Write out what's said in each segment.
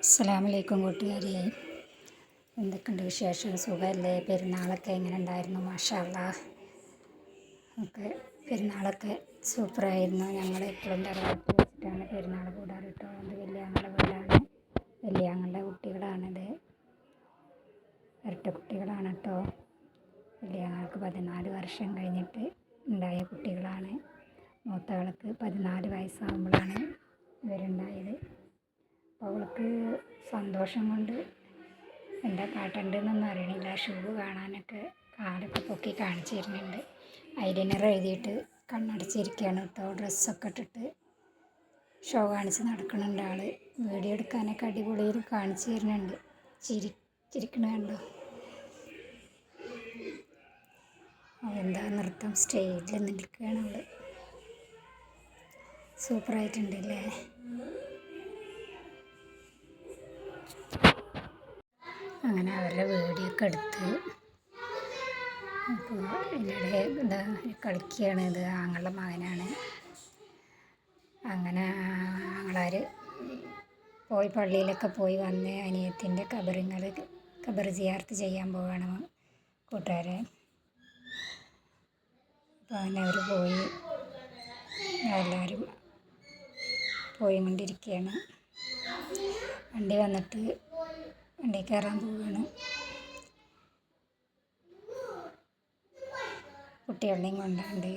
അസ്സലാമലൈക്കും കൂട്ടുകാരെ, എന്തൊക്കെയുണ്ട് വിശേഷം? സുഖമല്ലേ? പെരുന്നാളൊക്കെ എങ്ങനെ ഉണ്ടായിരുന്നു? മാഷാ അല്ലാഹ്. ഒക്കെ പെരുന്നാളൊക്കെ സൂപ്പറായിരുന്നു. ഞങ്ങൾ എപ്പോഴും തറവാട്ടിൽ വെച്ചിട്ടാണ് പെരുന്നാൾ കൂടാറ് കേട്ടോ. അത് വലിയാങ്ങളുടെ വീടാണ്, വലിയാങ്ങളുടെ കുട്ടികളാണിത്, ഇരട്ട കുട്ടികളാണ് കേട്ടോ. വലിയാങ്ങൾക്ക് 14 വർഷം കഴിഞ്ഞിട്ട് ഉണ്ടായ കുട്ടികളാണ്. മൂത്തവൾക്ക് 14 വയസ്സാകുമ്പോഴാണ് ഇവരുണ്ടായത്. അവൾക്ക് സന്തോഷം കൊണ്ട് എന്താ കാട്ടേണ്ടതെന്നൊന്നും അറിയണില്ല. ഷൂ കാണാനൊക്കെ കാലൊക്കെ പൊക്കി കാണിച്ചു തരുന്നുണ്ട്. ഐലൈനർ എഴുതിയിട്ട് കണ്ണടച്ചിരിക്കുകയാണ് കേട്ടോ. ഡ്രസ്സൊക്കെ ഇട്ടിട്ട് ഷോ കാണിച്ച് നടക്കുന്നുണ്ട് ആൾ. വീഡിയോ എടുക്കാനൊക്കെ അടിപൊളിയിൽ കാണിച്ചു തരുന്നുണ്ട്. ചിരിക്കണ കണ്ടോ? അതെന്താ നൃത്തം സ്റ്റേജിൽ നിൽക്കുകയാണ് അവൾ. സൂപ്പറായിട്ടുണ്ട് അല്ലേ? അങ്ങനെ അവരുടെ വീഡിയോ ഒക്കെ എടുത്ത് അപ്പോൾ ഇതിനിടെ എന്താ കളിക്കുകയാണ്. ഇത് ആങ്ങളുടെ മകനാണ്. അങ്ങനെ ആങ്ങളാർ പോയി പള്ളിയിലൊക്കെ പോയി വന്ന് അനിയത്തിൻ്റെ ഖബർ സിയാറത്ത് ചെയ്യാൻ പോവുകയാണ് കൂട്ടുകാരെ. അപ്പോൾ അങ്ങനെ അവർ പോയി, എല്ലാവരും പോയി കൊണ്ടിരിക്കുകയാണ്. വണ്ടി വന്നിട്ട് വണ്ടി കയറാൻ പോവുകയാണ്. കുട്ടികളെയും കൊണ്ടുണ്ട്.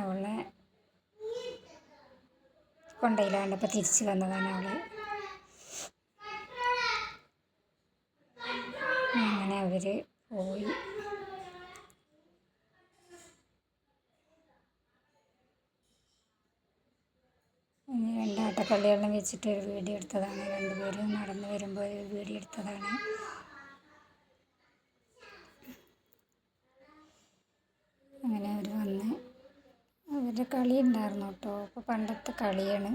അവളെ കൊണ്ടയിലാണ്ടപ്പോൾ തിരിച്ച് വന്നതാണ് അവൾ. അങ്ങനെ അവർ പോയി. രണ്ടാട്ടക്കള്ളിയെല്ലാം വെച്ചിട്ട് ഒരു വീഡിയോ എടുത്തതാണ്. രണ്ടുപേരും നടന്നു വരുമ്പോൾ ഒരു വീഡിയോ എടുത്തതാണ്. അങ്ങനെ അവർ വന്ന് അവരുടെ കളി ഉണ്ടായിരുന്നു കേട്ടോ. അപ്പോൾ പണ്ടത്തെ കളിയാണ്.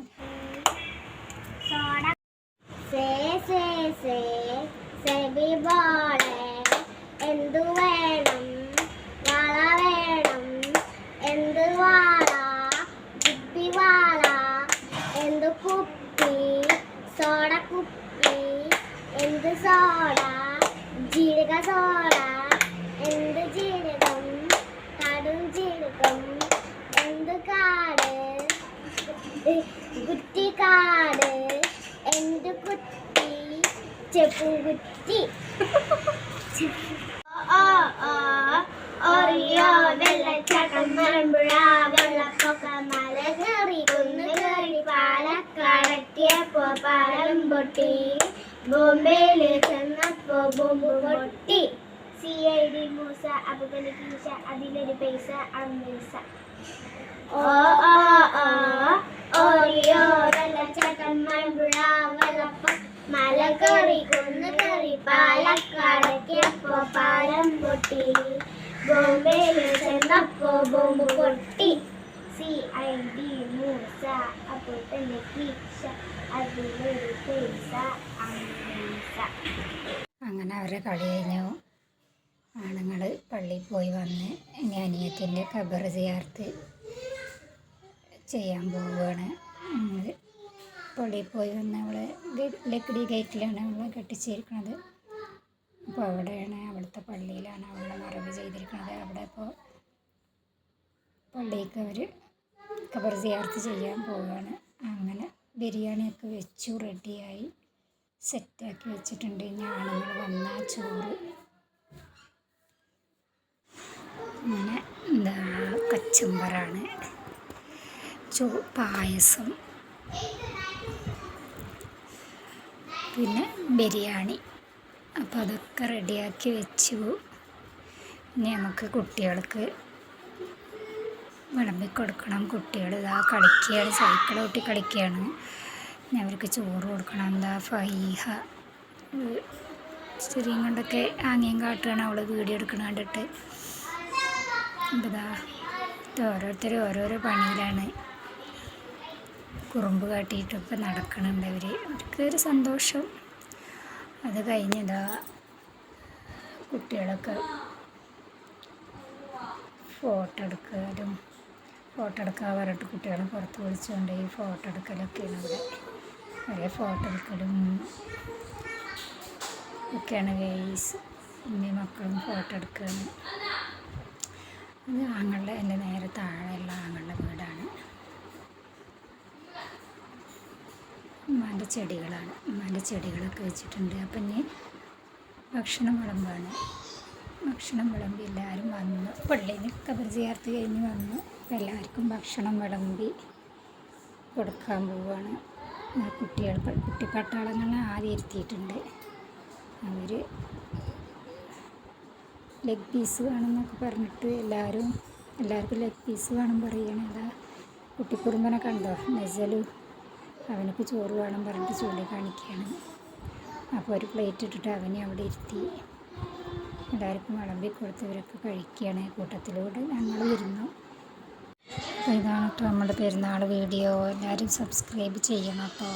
എന്തു വേണം? വള വേണം. എന്ത് വാള? കുപ്പി വാള. എന്ത് കുപ്പി? സോഡ കുപ്പി. എന്ത് സോഡ? ജീരക സോഡ. എന്ത് ജീരകം? കടും ജീരകം. എന്ത് കാട്? കുറ്റിക്കാട്. എന്ത് കുറ്റി? ചെപ്പുകുറ്റി. ഓറിയോ വെള്ളച്ചാട്ടം മലമ്പുഴ വെള്ളപ്പൊക്ക മല കയറി കുന്ന് കയറി പാലക്കാടെത്തിയപ്പോ പാലം പൊട്ടി. ബോംബെയിൽ ചെന്നപ്പോ ബോംബ് പൊട്ടി. CID മൂസ അബുഗലിക്കീശ അതിലൊരു പൈസ അമ്മീസ. ഓറിയോ വെള്ളച്ചാട്ടം മലമ്പുഴ വെള്ളപ്പൊക്ക മല കയറി കുന്ന് കയറി പാലക്കാടെത്തിയപ്പോ പാലം പൊട്ടി. ബോംബെയിൽ ചെന്നപ്പോ ബോംബ് പൊട്ടി. CID മൂസ അബുഗലിക്കീശ അതിലൊരു പൈസ അമ്മീസ. അങ്ങനെ അവരെ കളി കഴിഞ്ഞു. ആണുങ്ങൾ പള്ളിയിൽ പോയി വന്ന് ഇനി അനിയത്തിൻ്റെ ഖബർ സിയാറത്ത് ചെയ്യാൻ പോവുകയാണ്. പള്ളിയിൽ പോയി വന്ന് അവളെ ലക്കിടി ഗേറ്റിലാണ് അവളെ കെട്ടിച്ചിരിക്കുന്നത്. അപ്പോൾ അവിടെയാണ്, അവിടുത്തെ പള്ളിയിലാണ് അവളെ മറവ് ചെയ്തിരിക്കുന്നത്. അവിടെ ഇപ്പോൾ പള്ളിക്ക് അവർ ഖബർ സിയാറത്ത് ചെയ്യാൻ പോവുകയാണ്. അങ്ങനെ ബിരിയാണിയൊക്കെ വെച്ചു റെഡിയായി സെറ്റാക്കി വെച്ചിട്ടുണ്ട്. ഇനി ആണുങ്ങൾ വന്നാൽ ചോറ്, അങ്ങനെ എന്താ കച്ചമ്പറാണ്, പായസം, പിന്നെ ബിരിയാണി. അപ്പോൾ അതൊക്കെ റെഡിയാക്കി വെച്ചു. ഇനി നമുക്ക് കുട്ടികൾക്ക് വിളമ്പി കൊടുക്കണം. കുട്ടികൾ ഇതാ കളിക്കുകയാണ്, സൈക്കിൾ ഓട്ടി കളിക്കുകയാണ്. ഇനി അവർക്ക് ചോറ് കൊടുക്കണം. എന്താ ഫൈഹ ചെറിയും കൊണ്ടൊക്കെ ആംഗ്യം കാട്ടുകയാണ് അവൾ വീഡിയോ എടുക്കണ കണ്ടിട്ട്. അപ്പോൾ ഇതാ ഓരോരുത്തരും ഓരോരോ പണിയിലാണ്, കുറുമ്പ് കാട്ടിയിട്ടൊക്കെ നടക്കണുണ്ട് അവർ. അവർക്കൊരു സന്തോഷം. അത് കഴിഞ്ഞതാ കുട്ടികളൊക്കെ ഫോട്ടോ എടുക്കാൻ പറഞ്ഞിട്ട് കുട്ടികളെ പുറത്ത് വിളിച്ചുകൊണ്ട് ഈ ഫോട്ടോ എടുക്കലൊക്കെയാണ് ഇവിടെ. കുറേ ഫോട്ടോ എടുക്കലും ഒക്കെയാണ് ഗൈസ്. ഉമ്മയും മക്കളും ഫോട്ടോ എടുക്കുകയാണ്. അത് ആങ്ങളുടെ എൻ്റെ നേരെ താഴെയുള്ള ആങ്ങളുടെ വീടാണ്. ഉമ്മാൻ്റെ ചെടികളാണ്. ഉമ്മാൻ്റെ ചെടികളൊക്കെ വെച്ചിട്ടുണ്ട്. അപ്പം ഇനി ഭക്ഷണം വിളമ്പാണ്. ഭക്ഷണം വിളമ്പി എല്ലാവരും വന്നു. പള്ളിയിൽ ഖബർ സിയാറത്ത് കഴിഞ്ഞ് വന്നു. അപ്പം എല്ലാവർക്കും ഭക്ഷണം വിളമ്പി കൊടുക്കാൻ പോവുകയാണ്. കുട്ടിപ്പട്ടാളങ്ങളെ ആദ്യം ഇരുത്തിയിട്ടുണ്ട്. അവർ ലെഗ് പീസ് വേണമെന്നൊക്കെ പറഞ്ഞിട്ട് എല്ലാവർക്കും ലെഗ് പീസ് വേണം പറയണേ. അതാ കുട്ടിക്കുറുമ്പനെ കണ്ടോ, നസലു അവനക്ക് ചോറ് വേണം പറഞ്ഞിട്ട് ചൂണ്ടിക്കാണിക്കുകയാണ്. അപ്പോൾ ഒരു പ്ലേറ്റ് ഇട്ടിട്ട് അവനെ അവിടെ ഇരുത്തി എല്ലാവർക്കും വിളമ്പി കൊടുത്തവരൊക്കെ കഴിക്കുകയാണ്. കൂട്ടത്തിലൂടെ ഞങ്ങൾ ഇരുന്നു. അപ്പോൾ ഇതാണ് കേട്ടോ നമ്മുടെ പെരുന്നാൾ വീഡിയോ. എല്ലാവരും സബ്സ്ക്രൈബ് ചെയ്യണം കേട്ടോ.